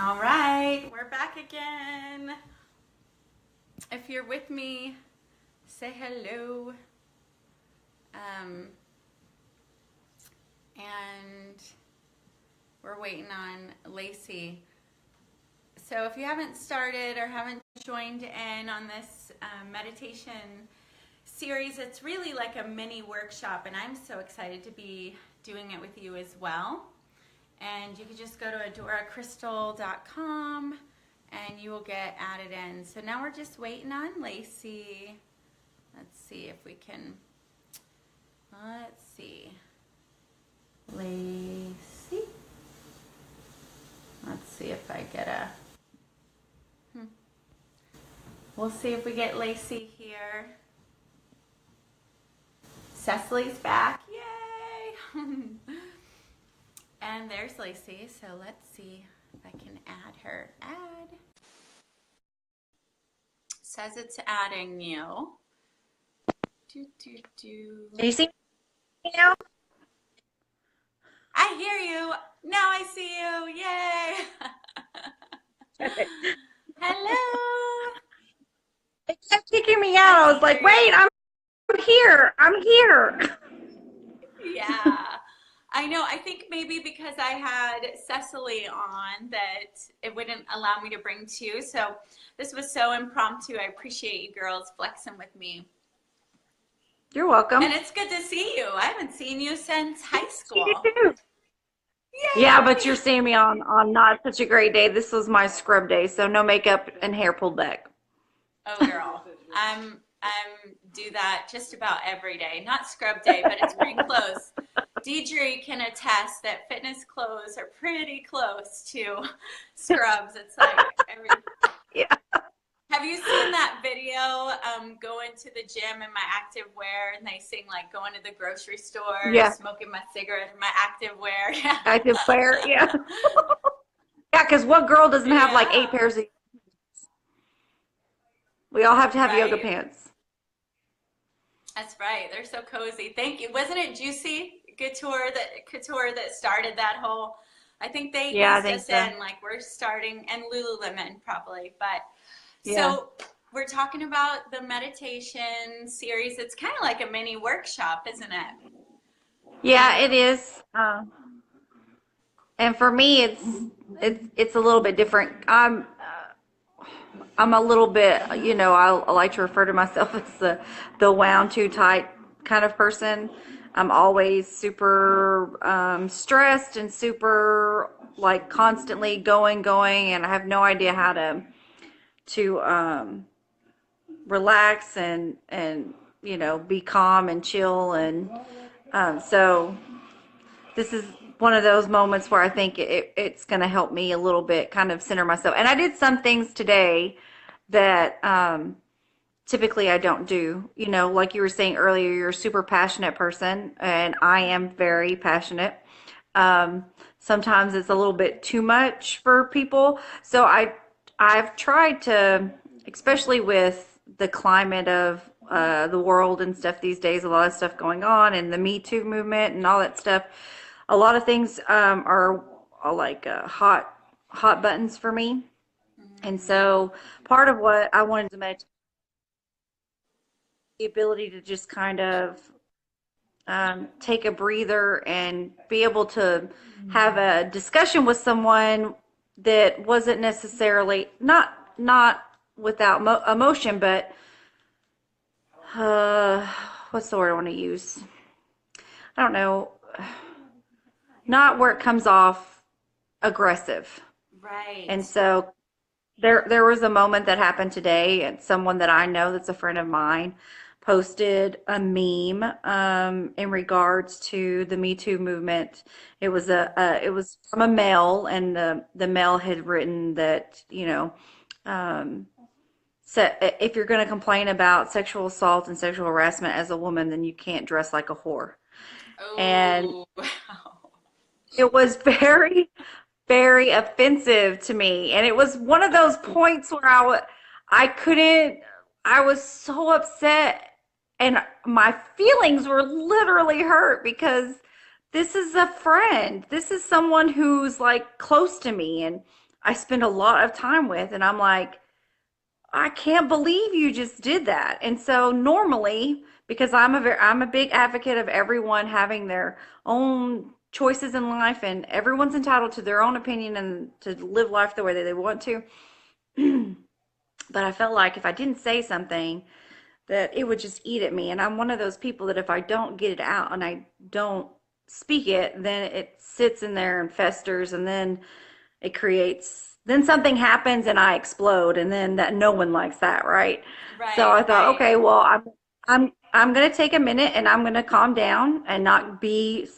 All right, we're back again. If you're with me, say hello. And we're waiting on Lacey. So if you haven't started or haven't joined in on this meditation series, it's really like a mini workshop, and I'm so excited to be doing it with you as well. And you can just go to adoracrystal.com and you will get added in. So now we're just waiting on Lacey. Let's see if we can, let's see. Lacey. Let's see if I get a, we'll see if we get Lacey here. Cecily's back, yay! And there's Lacey, so let's see if I can add her. Add. Says it's adding you. Do. Can you see me now? I hear you. Now I see you. Yay. Hello. It kept kicking me out. I was like, wait, I'm here. I'm here. Yeah. I know. I think maybe because I had Cecily on that it wouldn't allow me to bring two. So this was so impromptu. I appreciate you girls flexing with me. You're welcome. And it's good to see you. I haven't seen you since high school. You too. Yeah, but you're seeing me on not such a great day. This was my scrub day, so no makeup and hair pulled back. Oh, girl. I'm do that just about every day. Not scrub day, but it's pretty close. Deidre can attest that fitness clothes are pretty close to scrubs. It's like every. Yeah. Have you seen that video going to the gym in my active wear and they sing like going to the grocery store, Yeah. smoking my cigarette in my active wear? Active wear, yeah. Yeah, because what girl doesn't have like 8 pairs of We all have to have yoga pants. That's right. They're so cozy. Thank you. Wasn't it Juicy Couture that started that whole? I think they eased us in. Like we're starting, and Lululemon probably. But so we're talking about the meditation series. It's kind of like a mini workshop, isn't it? Yeah, it is. And for me, it's a little bit different. I'm a little bit, I like to refer to myself as the wound too tight kind of person. I'm always super stressed and super like constantly going, and I have no idea how to relax and be calm and chill. And so this is one of those moments where I think it's going to help me a little bit kind of center myself. And I did some things today that typically I don't do. Like you were saying earlier, you're a super passionate person, and I am very passionate. Sometimes it's a little bit too much for people. So I've tried to, especially with the climate of the world and stuff these days, a lot of stuff going on, and the Me Too movement and all that stuff. A lot of things are like hot buttons for me. And so part of what I wanted to make the ability to just kind of take a breather and be able to have a discussion with someone that wasn't necessarily not without emotion, but what's the word I want to use? I don't know. Not where it comes off aggressive. Right. And so there was a moment that happened today, and someone that I know that's a friend of mine posted a meme in regards to the Me Too movement. It was from a male, and the male had written that, so if you're going to complain about sexual assault and sexual harassment as a woman, then you can't dress like a whore. Oh, And wow. it was very, very offensive to me. And it was one of those points where I was so upset, and my feelings were literally hurt, because this is a friend. This is someone who's like close to me, and I spend a lot of time with, and I'm like, I can't believe you just did that. And so normally, because I'm a big advocate of everyone having their own choices in life, and everyone's entitled to their own opinion and to live life the way that they want to. But I felt like if I didn't say something, that it would just eat at me. And I'm one of those people that if I don't get it out and I don't speak it, then it sits in there and festers, and then it creates, then something happens and I explode, and then that no one likes that, right? So Right, I thought, right. okay, well, I'm going to take a minute and I'm going to calm down and not be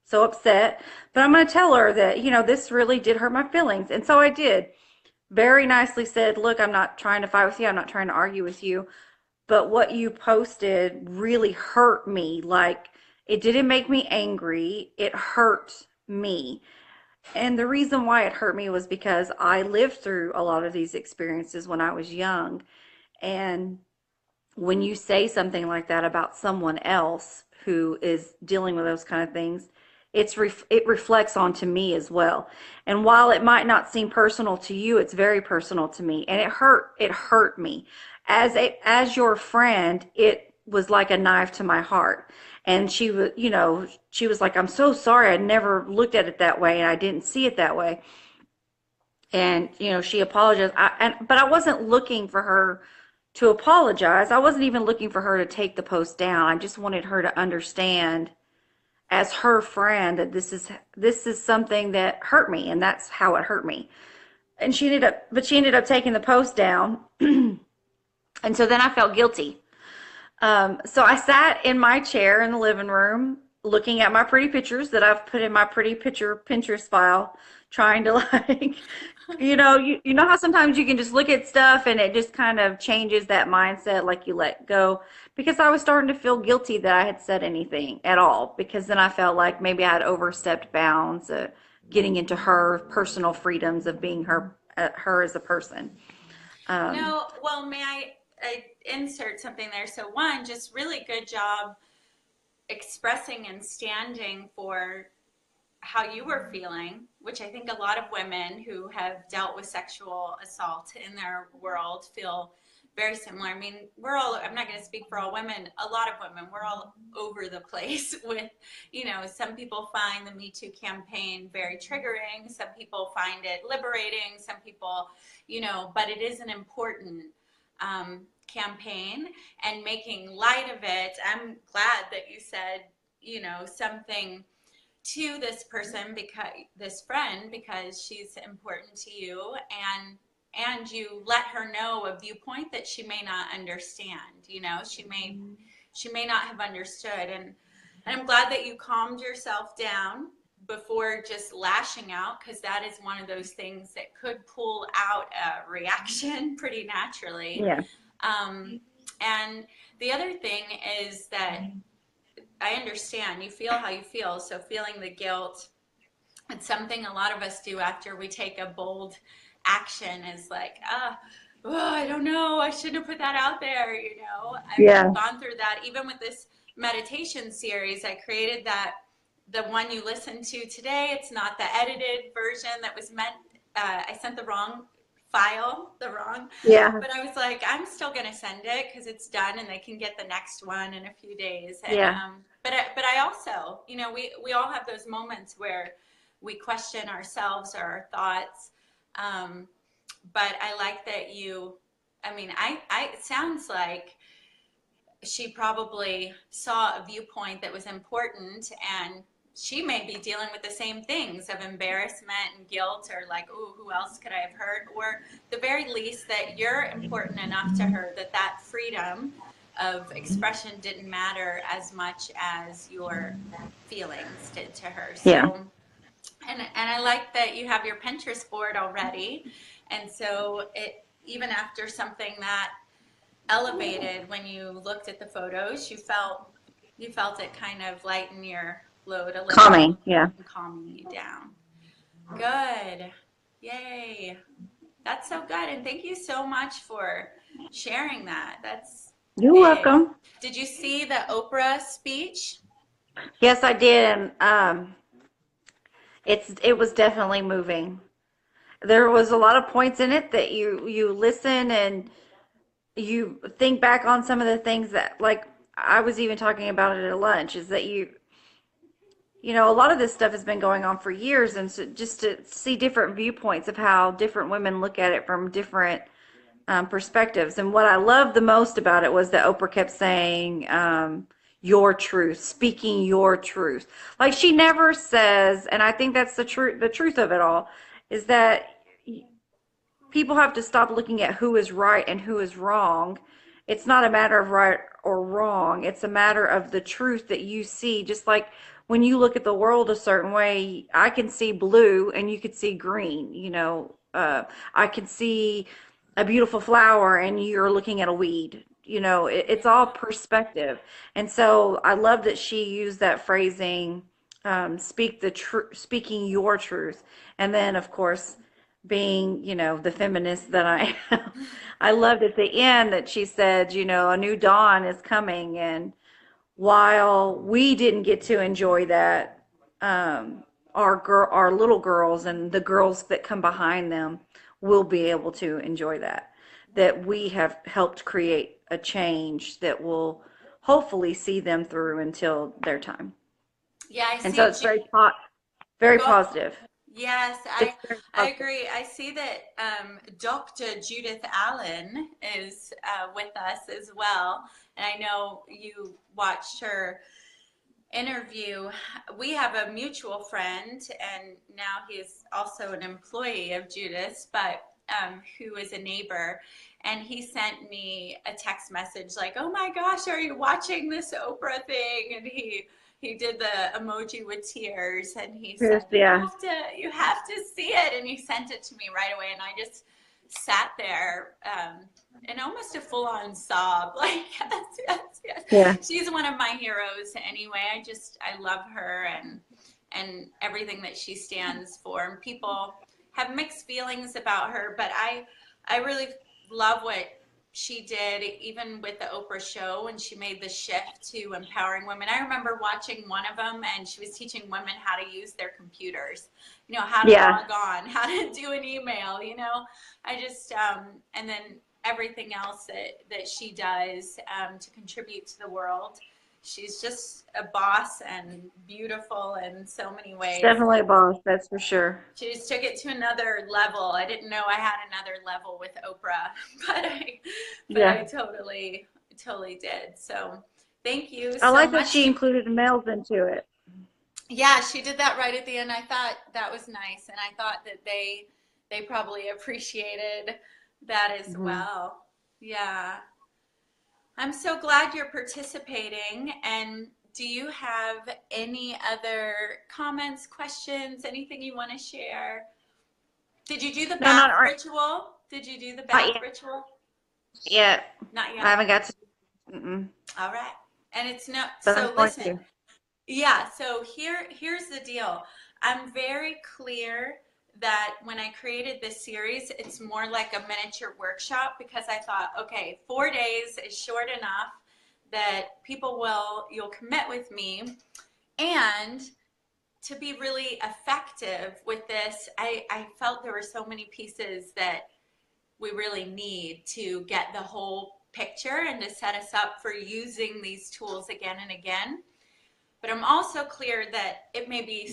so upset, but I'm going to tell her that, this really did hurt my feelings. And so I did. Very nicely said, look, I'm not trying to fight with you. I'm not trying to argue with you, but what you posted really hurt me. Like, it didn't make me angry. It hurt me. And the reason why it hurt me was because I lived through a lot of these experiences when I was young. And when you say something like that about someone else who is dealing with those kind of things, it reflects onto me as well. And while it might not seem personal to you, it's very personal to me, and it hurt me. As your friend, it was like a knife to my heart. And she was like, I'm so sorry, I never looked at it that way and I didn't see it that way. And she apologized. But I wasn't looking for her to apologize. I wasn't even looking for her to take the post down. I just wanted her to understand, as her friend, that this is something that hurt me, and that's how it hurt me. And she ended up taking the post down. And so then I felt guilty. So I sat in my chair in the living room looking at my pretty pictures that I've put in my pretty picture Pinterest file, trying to like, you know how sometimes you can just look at stuff and it just kind of changes that mindset, like you let go. Because I was starting to feel guilty that I had said anything at all, because then I felt like maybe I had overstepped bounds, getting into her personal freedoms of being her as a person. Um, No, well, may I insert something there? So one, just really good job expressing and standing for how you were feeling, which I think a lot of women who have dealt with sexual assault in their world feel very similar. I mean, I'm not going to speak for all women, a lot of women, we're all over the place with, some people find the Me Too campaign very triggering. Some people find it liberating. Some people, but it is an important campaign, and making light of it. I'm glad that you said, something to this person, because this friend, because she's important to you, and you let her know a viewpoint that she may not understand. She may not have understood. And I'm glad that you calmed yourself down before just lashing out, because that is one of those things that could pull out a reaction pretty naturally. yeah. And the other thing is that I understand you feel how you feel. So feeling the guilt, it's something a lot of us do after we take a bold action, is like, oh, I don't know, I shouldn't have put that out there. I've Yeah. gone through that. Even with this meditation series, I created that, the one you listened to today, it's not the edited version that was meant, I sent the wrong file, Yeah. but I was like, I'm still gonna send it because it's done and they can get the next one in a few days. And Yeah. but I also, we all have those moments where we question ourselves or our thoughts. Um, but I like that I mean, it sounds like she probably saw a viewpoint that was important, and she may be dealing with the same things of embarrassment and guilt, or like, oh, who else could I have hurt? Or the very least, that you're important enough to her that that freedom of expression didn't matter as much as your feelings did to her. Yeah. So, and I like that you have your Pinterest board already. And so even after something that elevated, when you looked at the photos, you felt it kind of lighten your load a little Calming. Yeah. and calming you down. Good. Yay. That's so good. And thank you so much for sharing that. That's You're big. welcome. Did you see the Oprah speech? Yes, I did. And it was definitely moving. there was a lot of points in it that you listen and you think back on some of the things that, like I was even talking about it at lunch, is that a lot of this stuff has been going on for years, and so just to see different viewpoints of how different women look at it from different perspectives. And what I loved the most about it was that Oprah kept saying, your truth, speaking your truth. Like she never says, and I think that's the truth of it all, is that people have to stop looking at who is right and who is wrong. It's not a matter of right or wrong. It's a matter of the truth that you see. Just like when you look at the world a certain way, I can see blue and you could see green. I can see a beautiful flower and you're looking at a weed. It's all perspective. And so I love that she used that phrasing, speaking your truth. And then, of course, being, the feminist that I am, I loved at the end that she said, a new dawn is coming. And while we didn't get to enjoy that, our little girls and the girls that come behind them will be able to enjoy that we have helped create a change that will hopefully see them through until their time. Yeah, I And see. so it's very positive. Yes, It's very I positive. agree. I see that Dr. Judith Allen is with us as well. And I know you watched her interview. We have a mutual friend, and now he's also an employee of Judith's, but who is a neighbor. And he sent me a text message like, "Oh my gosh, are you watching this Oprah thing?" And he did the emoji with tears, and he said, Yeah. you have to see it." And he sent it to me right away, and I just sat there in almost a full-on sob, like, yes, yes, yes. Yeah. She's one of my heroes anyway. I love her and everything that she stands for. And people have mixed feelings about her, but I really love what she did, even with the Oprah show, and she made the shift to empowering women. I remember watching one of them, and she was teaching women how to use their computers, how to Yeah. log on, how to do an email, I just, and then everything else that she does to contribute to the world. She's just a boss and beautiful in so many She's ways. definitely a boss, that's for sure. She just took it to another level. I didn't know I had another level with Oprah, but I Yeah. totally, totally did. So thank you I so like that much. she included males into it. Yeah, she did that right at the end. I thought that was nice, and I thought that they probably appreciated that as Hmm. well. Yeah. I'm so glad you're participating. And do you have any other comments, questions, anything you want to share? Did you do the No, bath ritual? Did you do the not bath yet. ritual? Yeah. Not I yet. haven't got to. Mm-mm. All right. And it's not, But I'm so going listen. to. Yeah, so here's the deal. I'm very clear that when I created this series, it's more like a miniature workshop, because I thought, okay, 4 days is short enough that you'll commit with me. And to be really effective with this, I felt there were so many pieces that we really need to get the whole picture and to set us up for using these tools again and again. But I'm also clear that it may be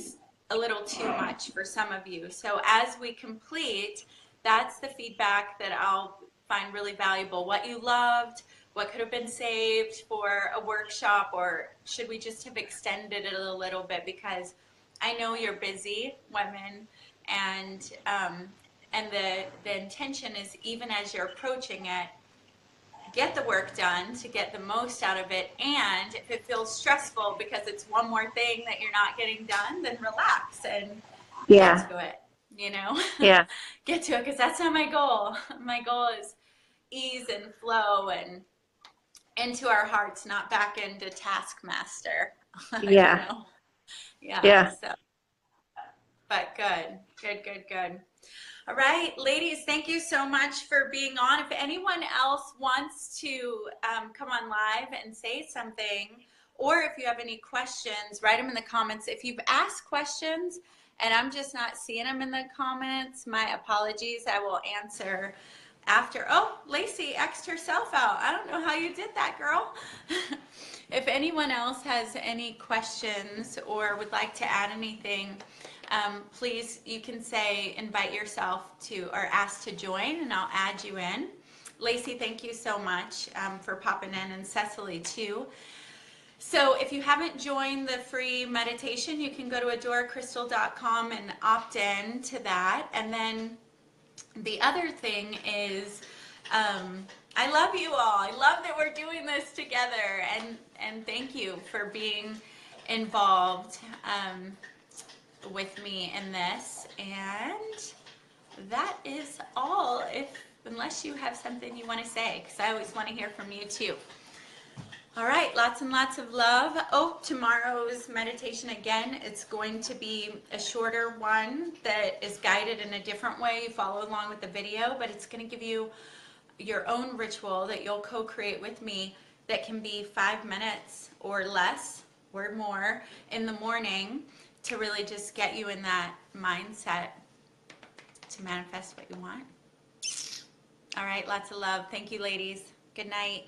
a little too much for some of you. So as we complete, that's the feedback that I'll find really valuable. What you loved, what could have been saved for a workshop, or should we just have extended it a little bit? Because I know you're busy, women, and the intention is, even as you're approaching it, get the work done to get the most out of it. And if it feels stressful because it's one more thing that you're not getting done, then relax and Yeah. get to it, Yeah. get to it, because that's not my goal. My goal is ease and flow and into our hearts, not back into taskmaster. Yeah. Yeah, Yeah. so, but good. All right, ladies, thank you so much for being on. If anyone else wants to come on live and say something, or if you have any questions, write them in the comments. If you've asked questions and I'm just not seeing them in the comments. My apologies. I will answer after. Oh, Lacey X'd herself out. I don't know how you did that, girl. If anyone else has any questions or would like to add anything, please, you can say invite yourself to or ask to join, and I'll add you in. Lacey, thank you so much for popping in, and Cecily too. So if you haven't joined the free meditation, you can go to adoracrystal.com and opt in to that. And then the other thing is, I love you all. I love that we're doing this together, and thank you for being involved with me in this. And that is all, unless you have something you want to say, because I always want to hear from you too. All right, lots and lots of love. Oh, tomorrow's meditation, again, it's going to be a shorter one that is guided in a different way. You follow along with the video, but it's going to give you your own ritual that you'll co-create with me that can be 5 minutes or less or more in the morning to really just get you in that mindset to manifest what you want. All right, lots of love. Thank you, ladies. Good night.